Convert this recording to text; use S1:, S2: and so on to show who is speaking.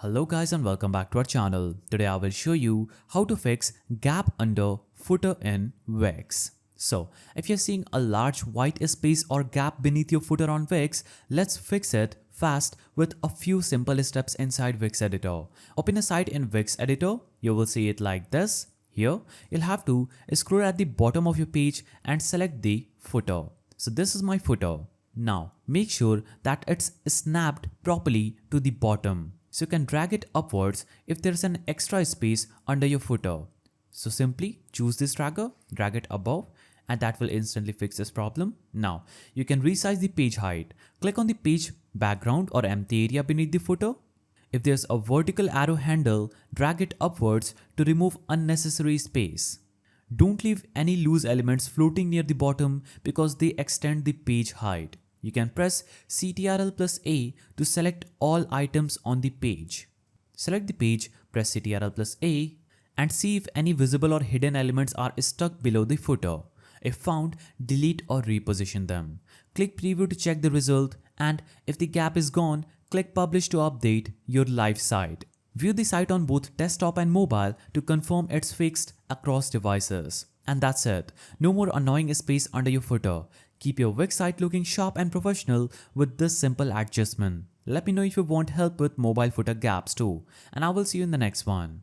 S1: Hello guys and welcome back to our channel. Today I will show you how to fix gap under footer in Wix. So if you're seeing a large white space or gap beneath your footer on Wix, let's fix it fast with a few simple steps inside Wix Editor. Open a site in Wix Editor. You will see it like this. Here you'll have to scroll at the bottom of your page and select the footer. So this is my footer. Now make sure that it's snapped properly to the bottom. So you can drag it upwards if there's an extra space under your footer. So simply choose this drag it above, and that will instantly fix this problem. Now you can resize the page height. Click on the page background or empty area beneath the footer. If there's a vertical arrow handle, drag it upwards to remove unnecessary space. Don't leave any loose elements floating near the bottom because they extend the page height. You can press Ctrl plus A to select all items on the page. Select the page, press Ctrl plus A and see if any visible or hidden elements are stuck below the footer. If found, delete or reposition them. Click preview to check the result, and if the gap is gone, click publish to update your live site. View the site on both desktop and mobile to confirm it's fixed across devices. And that's it. No more annoying space under your footer. Keep your Wix site looking sharp and professional with this simple adjustment. Let me know if you want help with mobile footer gaps too, and I will see you in the next one.